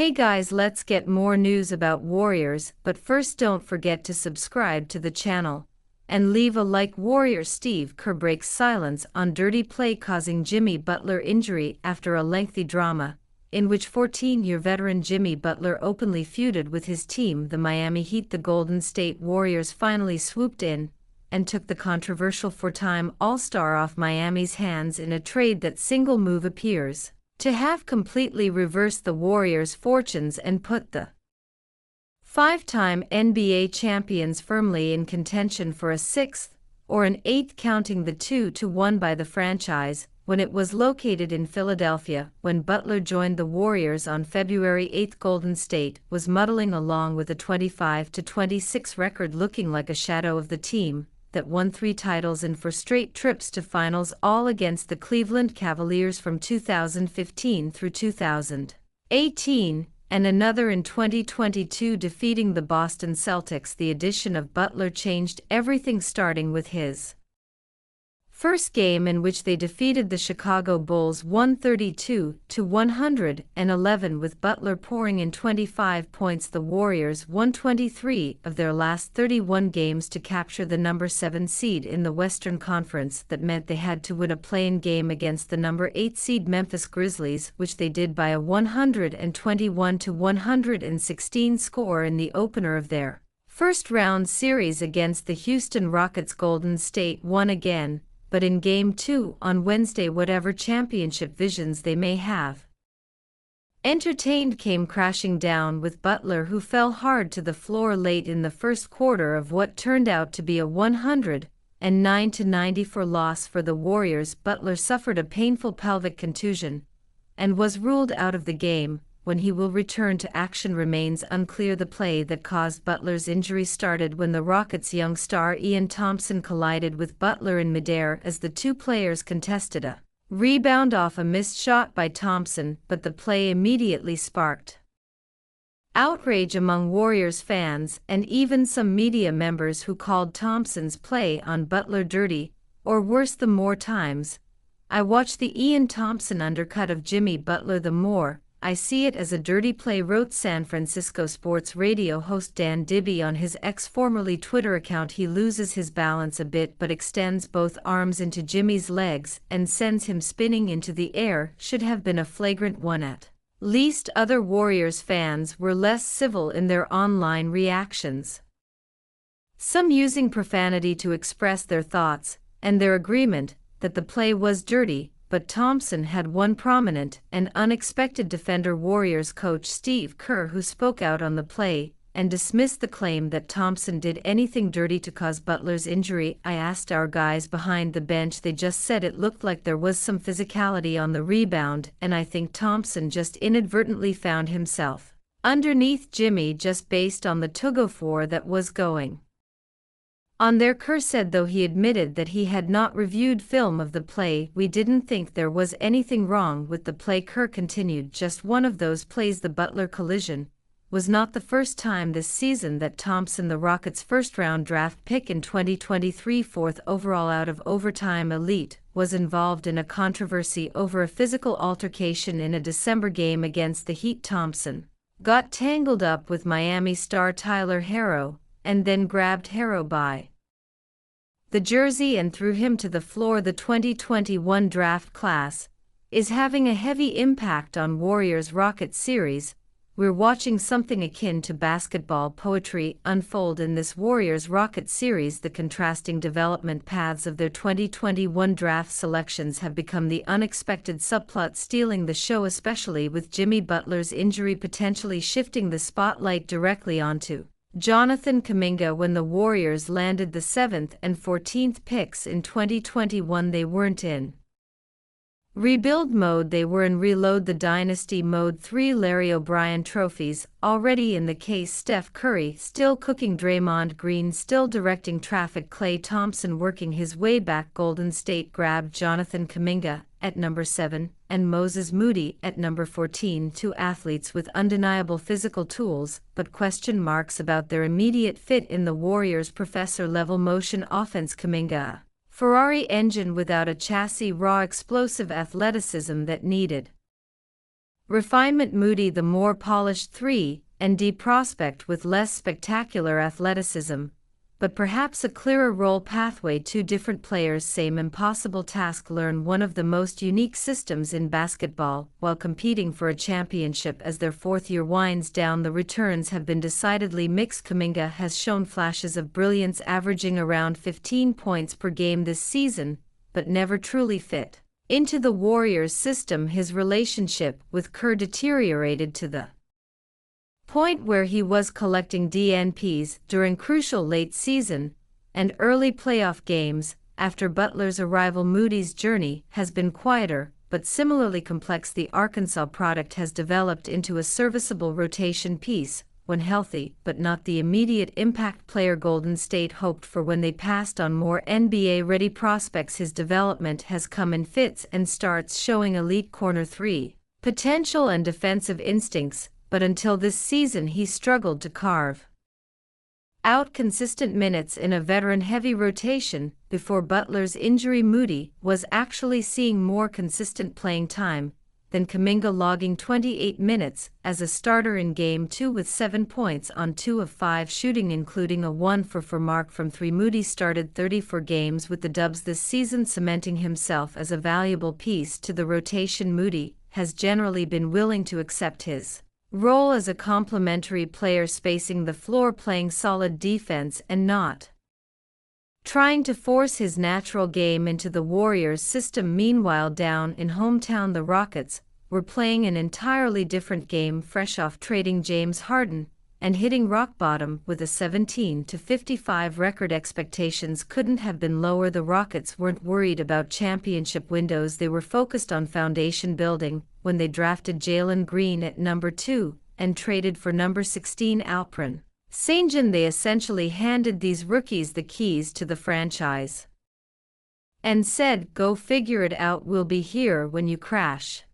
Hey guys, let's get more news about Warriors, but first don't forget to subscribe to the channel and leave a like. Warrior Steve Kerr breaks silence on dirty play causing Jimmy Butler injury after a lengthy drama, in which 14-year veteran Jimmy Butler openly feuded with his team the Miami Heat. The Golden State Warriors finally swooped in and took the controversial four-time All-Star off Miami's hands in a trade that single move appears to have completely reversed the Warriors' fortunes and put the five-time NBA champions firmly in contention for a sixth, or an eighth counting the 2-1 by the franchise, when it was located in Philadelphia. When Butler joined the Warriors on February 8, Golden State was muddling along with a 25-26 record, looking like a shadow of the team that won 3 titles and 4 straight trips to finals, all against the Cleveland Cavaliers from 2015 through 2018, and another in 2022 defeating the Boston Celtics. The addition of Butler changed everything, starting with his first game, in which they defeated the Chicago Bulls 132-111, with Butler pouring in 25 points. The Warriors won 23 of their last 31 games to capture the number 7 seed in the Western Conference. That meant they had to win a play-in game against the number 8 seed Memphis Grizzlies, which they did by a 121-116 score in the opener of their first-round series against the Houston Rockets. Golden State won again, but in Game 2 on Wednesday, whatever championship visions they may have entertained came crashing down, with Butler, who fell hard to the floor late in the first quarter of what turned out to be a 109-94 loss for the Warriors. Butler suffered a painful pelvic contusion and was ruled out of the game. When he will return to action remains unclear. The play that caused Butler's injury started when the Rockets' young star Ian Thompson collided with Butler in midair as the two players contested a rebound off a missed shot by Thompson, but the play immediately sparked outrage among Warriors fans and even some media members who called Thompson's play on Butler dirty, or worse. The more times I watch the Ian Thompson undercut of Jimmy Butler, the more I see it as a dirty play, wrote San Francisco sports radio host Dan Dibby on his formerly Twitter account. He loses his balance a bit but extends both arms into Jimmy's legs and sends him spinning into the air. Should have been a flagrant one at least. Other Warriors fans were less civil in their online reactions, some using profanity to express their thoughts and their agreement that the play was dirty. But Thompson had one prominent and unexpected defender, Warriors coach Steve Kerr, who spoke out on the play and dismissed the claim that Thompson did anything dirty to cause Butler's injury. I asked our guys behind the bench. They just said it looked like there was some physicality on the rebound, and I think Thompson just inadvertently found himself underneath Jimmy just based on the tug-of-war that was going on there. Kerr said, though he admitted that he had not reviewed film of the play, we didn't think there was anything wrong with the play. Kerr continued, just one of those plays. The Butler collision was not the first time this season that Thompson, the Rockets' first-round draft pick in 2023, 4th overall out of overtime elite, was involved in a controversy over a physical altercation in a December game against the Heat. Thompson got tangled up with Miami star Tyler Herro and then grabbed Herro by the jersey and threw him to the floor. The 2021 draft class is having a heavy impact on Warriors-Rockets series. We're watching something akin to basketball poetry unfold in this Warriors-Rockets series. The contrasting development paths of their 2021 draft selections have become the unexpected subplot stealing the show, especially with Jimmy Butler's injury potentially shifting the spotlight directly onto Jonathan Kuminga. When the Warriors landed the 7th and 14th picks in 2021, they weren't in rebuild mode, they were in reload the dynasty mode. 3 Larry O'Brien trophies already in the case, Steph Curry still cooking, Draymond Green still directing traffic, Klay Thompson working his way back. Golden State grabbed Jonathan Kuminga at number 7 and Moses Moody at number 14, 2 athletes with undeniable physical tools, but question marks about their immediate fit in the Warriors' professor-level motion offense. Kuminga, Ferrari engine without a chassis, raw explosive athleticism that needed Refinement Moody the more polished 3-and-D prospect with less spectacular athleticism, but perhaps a clearer role pathway. Two different players, same impossible task. Learn one of the most unique systems in basketball while competing for a championship. As their fourth year winds down, the returns have been decidedly mixed. Kuminga has shown flashes of brilliance, averaging around 15 points per game this season, but never truly fit into the Warriors system. His relationship with Kerr deteriorated to the point where he was collecting DNPs during crucial late season and early playoff games. After Butler's arrival, Moody's journey has been quieter but similarly complex. The Arkansas product has developed into a serviceable rotation piece when healthy, but not the immediate impact player Golden State hoped for when they passed on more NBA-ready prospects. His development has come in fits and starts, showing elite corner 3 potential and defensive instincts, but until this season he struggled to carve out consistent minutes in a veteran-heavy rotation. Before Butler's injury, Moody was actually seeing more consistent playing time than Kuminga, logging 28 minutes as a starter in Game 2 with 7 points on 2 of 5 shooting, including a 1-for-4 mark from 3. Moody started 34 games with the Dubs this season, cementing himself as a valuable piece to the rotation. Moody has generally been willing to accept his role as a complementary player, spacing the floor, playing solid defense, and not trying to force his natural game into the Warriors system. Meanwhile, down in hometown, the Rockets were playing an entirely different game, fresh off trading James Harden and hitting rock bottom with a 17-55 record. Expectations couldn't have been lower. The Rockets weren't worried about championship windows, they were focused on foundation building when they drafted Jalen Green at number 2 and traded for number 16 Alperen Sengun. They essentially handed these rookies the keys to the franchise and said, "Go figure it out, we'll be here when you crash."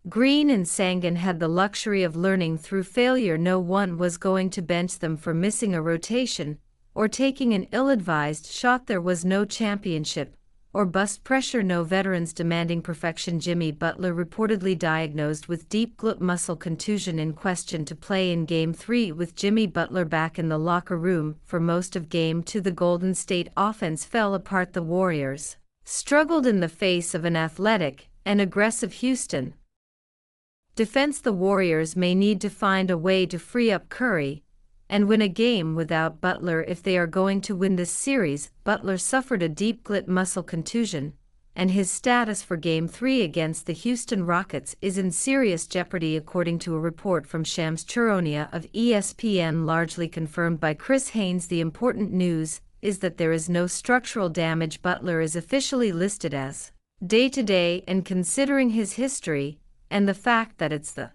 Green and Sengun had the luxury of learning through failure. No one was going to bench them for missing a rotation or taking an ill-advised shot. There was no championship or bust pressure, no veterans demanding perfection. Jimmy Butler, reportedly diagnosed with deep glute muscle contusion, in question to play in Game 3. With Jimmy Butler back in the locker room for most of Game 2, the Golden State offense fell apart. The Warriors struggled in the face of an athletic and aggressive Houston defense. The Warriors may need to find a way to free up Curry and win a game without Butler if they are going to win this series. Butler suffered a deep glute muscle contusion, and his status for Game 3 against the Houston Rockets is in serious jeopardy, according to a report from Shams Charania of ESPN, largely confirmed by Chris Haynes. The important news is that there is no structural damage. Butler is officially listed as day-to-day, and considering his history and the fact that it's the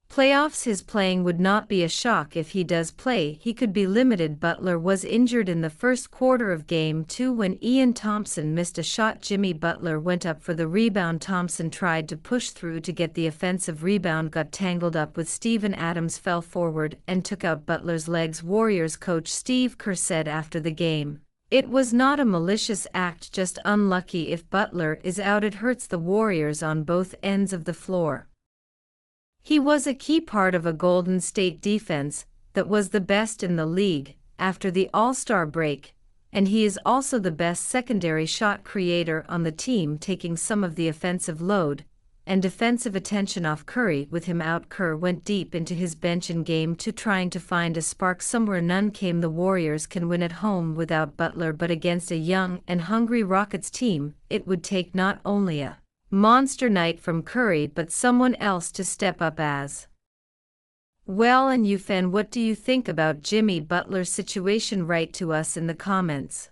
playoffs, his playing would not be a shock. If he does play, he could be limited. Butler was injured in the first quarter of Game 2 when Ian Thompson missed a shot. Jimmy Butler went up for the rebound. Thompson tried to push through to get the offensive rebound, got tangled up with Steven Adams, fell forward, and took out Butler's legs. Warriors coach Steve Kerr said after the game, "It was not a malicious act, just unlucky. If Butler is out, it hurts the Warriors on both ends of the floor. He was a key part of a Golden State defense that was the best in the league after the All-Star break, and he is also the best secondary shot creator on the team, taking some of the offensive load and defensive attention off Curry. With him out, Kerr went deep into his bench in Game 2, trying to find a spark somewhere. None came. The Warriors can win at home without Butler, but against a young and hungry Rockets team, it would take not only a monster night from Curry but someone else to step up as well. And you, fan, what do you think about Jimmy Butler's situation? Write to us in the comments.